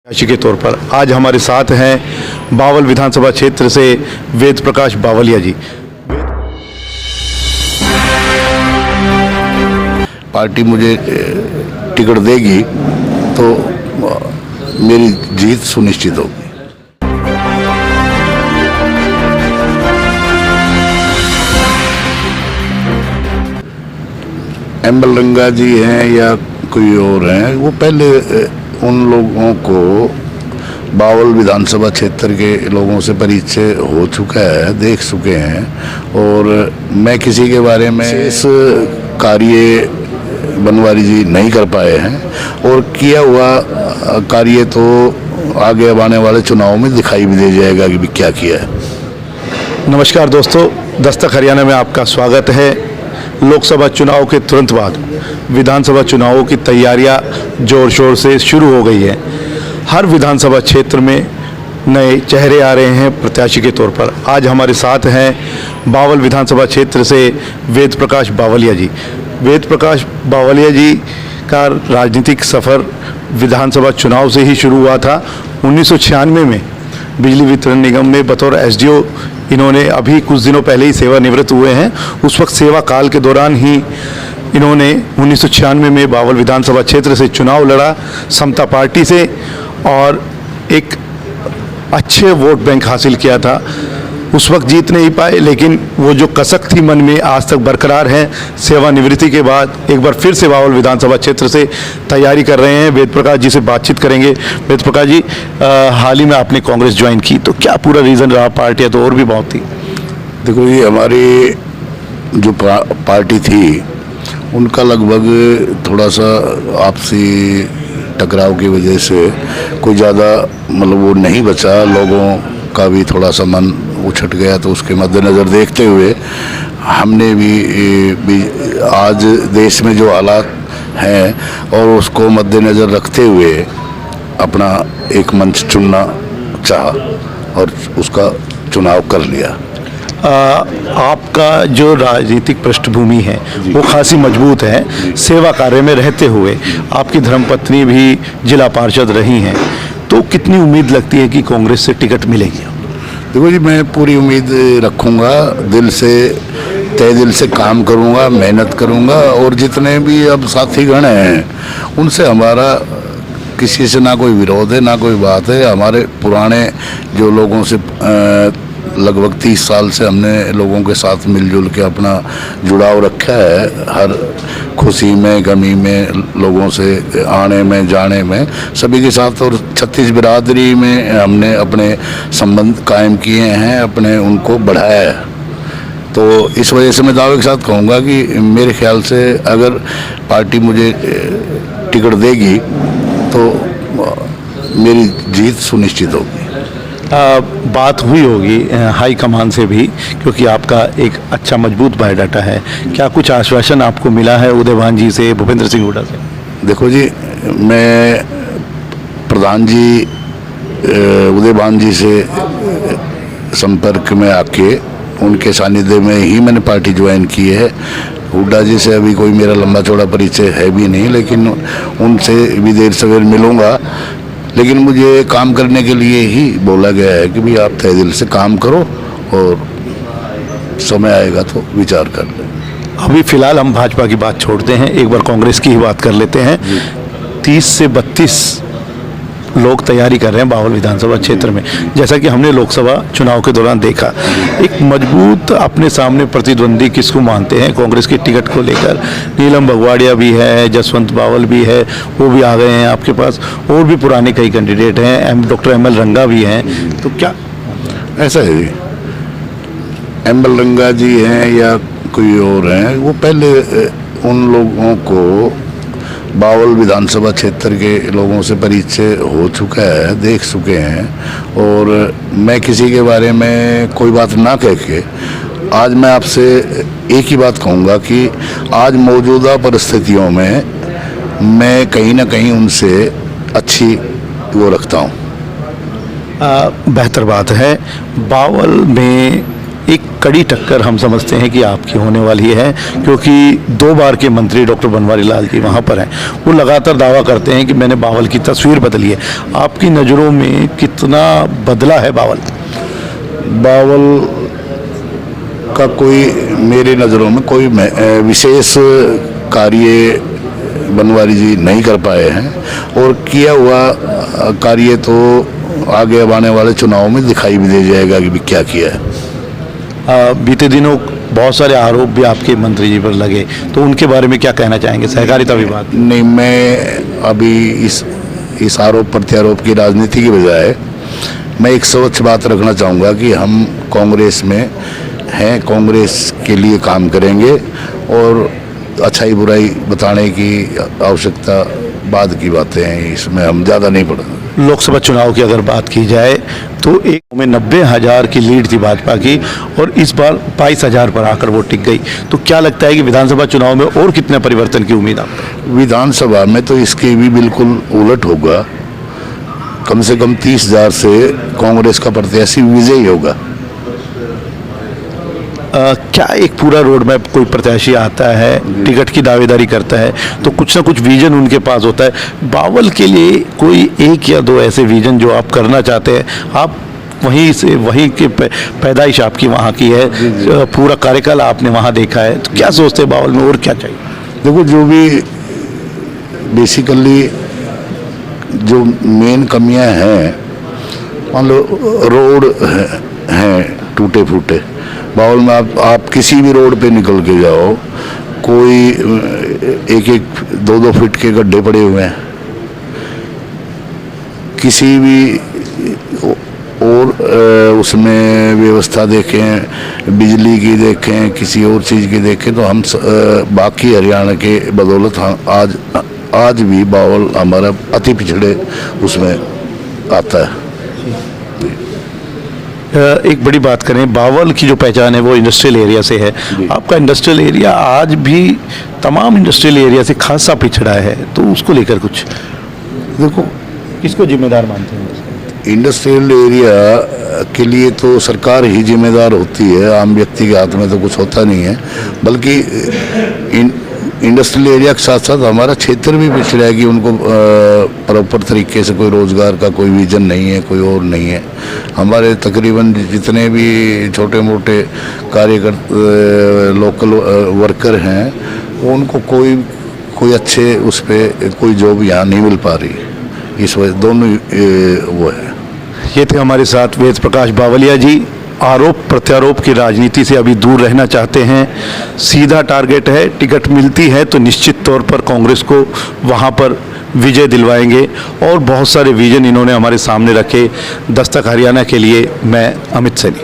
प्रत्याशी के तौर पर आज हमारे साथ हैं बावल विधानसभा क्षेत्र से वेद प्रकाश बावलिया जी। पार्टी मुझे टिकट देगी तो मेरी जीत सुनिश्चित होगी। एम्बल रंगा जी हैं या कोई और हैं, वो पहले उन लोगों को बावल विधानसभा क्षेत्र के लोगों से परिचय हो चुका है, देख चुके हैं। और मैं किसी के बारे में इस कार्य बनवारी जी नहीं कर पाए हैं और किया हुआ कार्य तो आगे आने वाले चुनाव में दिखाई भी दे जाएगा कि भी क्या किया है। नमस्कार दोस्तों, दस्तक हरियाणा में आपका स्वागत है। लोकसभा चुनाव के तुरंत बाद विधानसभा चुनावों की तैयारियां जोर शोर से शुरू हो गई है। हर विधानसभा क्षेत्र में नए चेहरे आ रहे हैं प्रत्याशी के तौर पर। आज हमारे साथ हैं बावल विधानसभा क्षेत्र से वेद प्रकाश बावलिया जी। वेद प्रकाश बावलिया जी का राजनीतिक सफ़र विधानसभा चुनाव से ही शुरू हुआ था। 1996 में बिजली वितरण निगम में बतौर एसडीओ इन्होंने अभी कुछ दिनों पहले ही सेवानिवृत्त हुए हैं। उस वक्त सेवा काल के दौरान ही इन्होंने 1996 में बावल विधानसभा क्षेत्र से चुनाव लड़ा समता पार्टी से और एक अच्छे वोट बैंक हासिल किया था। उस वक्त जीत नहीं पाए, लेकिन वो जो कसक थी मन में आज तक बरकरार है। सेवानिवृत्ति के बाद एक बार फिर से बावल विधानसभा क्षेत्र से तैयारी कर रहे हैं। वेद प्रकाश जी से बातचीत करेंगे। वेद प्रकाश जी, हाल ही में आपने कांग्रेस ज्वाइन की, तो क्या पूरा रीज़न रहा? पार्टियाँ तो और भी बहुत थी। देखो ये हमारी जो पार्टी थी उनका लगभग थोड़ा सा आपसी टकराव की वजह से कोई ज़्यादा मतलब वो नहीं बचा, लोगों का भी थोड़ा सा मन उछट गया। तो उसके मद्देनज़र देखते हुए हमने भी आज देश में जो हालात हैं और उसको मद्देनज़र रखते हुए अपना एक मंच चुनना चाहा और उसका चुनाव कर लिया। आपका जो राजनीतिक पृष्ठभूमि है वो खासी मजबूत है। सेवा कार्य में रहते हुए आपकी धर्मपत्नी भी जिला पार्षद रही हैं, तो कितनी उम्मीद लगती है कि कांग्रेस से टिकट मिलेगी? देखो जी, मैं पूरी उम्मीद रखूँगा, दिल से तय दिल से काम करूँगा, मेहनत करूँगा। और जितने भी अब साथीगण हैं उनसे हमारा किसी से ना कोई विरोध है ना कोई बात है। हमारे पुराने जो लोगों से लगभग 30 साल से हमने लोगों के साथ मिलजुल के अपना जुड़ाव रखा है। हर खुशी में गमी में लोगों से आने में जाने में सभी के साथ, और 36 बिरादरी में हमने अपने संबंध कायम किए हैं, अपने उनको बढ़ाया है। तो इस वजह से मैं दावे के साथ कहूँगा कि मेरे ख्याल से अगर पार्टी मुझे टिकट देगी तो मेरी जीत सुनिश्चित होगी। बात हुई होगी हाई कमान से भी, क्योंकि आपका एक अच्छा मजबूत बायोडाटा है। क्या कुछ आश्वासन आपको मिला है उदयभान जी से, भूपेंद्र सिंह हुड्डा से? देखो जी, मैं प्रधान जी उदयभान जी से संपर्क में आके उनके सानिध्य में ही मैंने पार्टी ज्वाइन की है। हुड्डा जी से अभी कोई मेरा लंबा चौड़ा परिचय है भी नहीं, लेकिन उनसे भी देर सवेर मिलूँगा। लेकिन मुझे काम करने के लिए ही बोला गया है कि भाई आप तय दिल से काम करो और समय आएगा तो विचार कर लें। अभी फिलहाल हम भाजपा की बात छोड़ते हैं, एक बार कांग्रेस की ही बात कर लेते हैं। 30 से 32 लोग तैयारी कर रहे हैं बावल विधानसभा क्षेत्र में। जैसा कि हमने लोकसभा चुनाव के दौरान देखा, एक मजबूत अपने सामने प्रतिद्वंदी किसको मानते हैं कांग्रेस की टिकट को लेकर? नीलम भगवाड़िया भी है, जसवंत बावल भी है, वो भी आ गए हैं आपके पास। और भी पुराने कई कैंडिडेट हैं, डॉक्टर एम्बल रंगा भी हैं। तो क्या ऐसा है? एम्बल रंगा जी हैं या कोई और हैं, वो पहले उन लोगों को बावल विधानसभा क्षेत्र के लोगों से परिचय हो चुका है, देख चुके हैं। और मैं किसी के बारे में कोई बात ना कह के आज मैं आपसे एक ही बात कहूँगा कि आज मौजूदा परिस्थितियों में मैं कहीं ना कहीं उनसे अच्छी वो रखता हूँ। बेहतर बात है। बावल में एक कड़ी टक्कर हम समझते हैं कि आपकी होने वाली है, क्योंकि 2 बार के मंत्री डॉक्टर बनवारी लाल जी वहाँ पर हैं। वो लगातार दावा करते हैं कि मैंने बावल की तस्वीर बदली है। आपकी नज़रों में कितना बदला है बावल? बावल का कोई मेरे नज़रों में कोई विशेष कार्य बनवारी जी नहीं कर पाए हैं, और किया हुआ कार्य तो आगे आने वाले चुनाव में दिखाई भी दे जाएगा कि भी क्या किया है। बीते दिनों बहुत सारे आरोप भी आपके मंत्री जी पर लगे, तो उनके बारे में क्या कहना चाहेंगे? सहकारिता विभाग नहीं, मैं अभी इस आरोप प्रत्यारोप की राजनीति की बजाय मैं एक स्वच्छ बात रखना चाहूँगा कि हम कांग्रेस में हैं, कांग्रेस के लिए काम करेंगे, और अच्छाई बुराई बताने की आवश्यकता बाद की बातें हैं, इसमें हम ज़्यादा नहीं पढ़ेंगे। लोकसभा चुनाव की अगर बात की जाए तो एक में 90,000 की लीड थी भाजपा की, और इस बार 22,000 पर आकर वो टिक गई। तो क्या लगता है कि विधानसभा चुनाव में और कितने परिवर्तन की उम्मीद आपको? विधानसभा में तो इसके भी बिल्कुल उलट होगा। कम से कम 30,000 से कांग्रेस का प्रत्याशी विजयी होगा। क्या एक पूरा रोड मैप कोई प्रत्याशी आता है, टिकट की दावेदारी करता है, तो कुछ ना कुछ विजन उनके पास होता है। बावल के लिए कोई 1 या 2 ऐसे विजन जो आप करना चाहते हैं? आप वहीं के पैदाइश आपकी वहाँ की है, पूरा कार्यकाल आपने वहाँ देखा है, तो क्या सोचते हैं बावल में और क्या चाहिए? देखो, जो भी बेसिकली जो मेन कमियां हैं, मान लो रोड हैं टूटे फूटे। बावल में आप किसी भी रोड पे निकल के जाओ, कोई 1-1, 2-2 फीट के गड्ढे पड़े हुए हैं। किसी भी और उसमें व्यवस्था देखें, बिजली की देखें, किसी और चीज़ की देखें, तो हम बाकी हरियाणा के बदौलत आज भी बावल हमारा अति पिछड़े उसमें आता है। एक बड़ी बात करें, बावल की जो पहचान है वो इंडस्ट्रियल एरिया से है। आपका इंडस्ट्रियल एरिया आज भी तमाम इंडस्ट्रियल एरिया से खासा पिछड़ा है, तो उसको लेकर कुछ देखो, किसको जिम्मेदार मानते हैं? इंडस्ट्रियल एरिया के लिए तो सरकार ही जिम्मेदार होती है, आम व्यक्ति के हाथ में तो कुछ होता नहीं है। बल्कि इंडस्ट्रियल एरिया के साथ साथ हमारा क्षेत्र भी पिछड़ा है कि उनको प्रॉपर तरीके से कोई रोज़गार का कोई विजन नहीं है, कोई और नहीं है। हमारे तकरीबन जितने भी छोटे मोटे कार्यकर्ता लोकल वर्कर हैं, उनको कोई अच्छे उस पर कोई जॉब यहाँ नहीं मिल पा रही। इस वजह दोनों वो है। ये थे हमारे साथ वेद प्रकाश बावलिया जी। आरोप प्रत्यारोप की राजनीति से अभी दूर रहना चाहते हैं। सीधा टारगेट है, टिकट मिलती है तो निश्चित तौर पर कांग्रेस को वहाँ पर विजय दिलवाएंगे, और बहुत सारे विजन इन्होंने हमारे सामने रखे। दस्तक हरियाणा के लिए मैं अमित सैनी।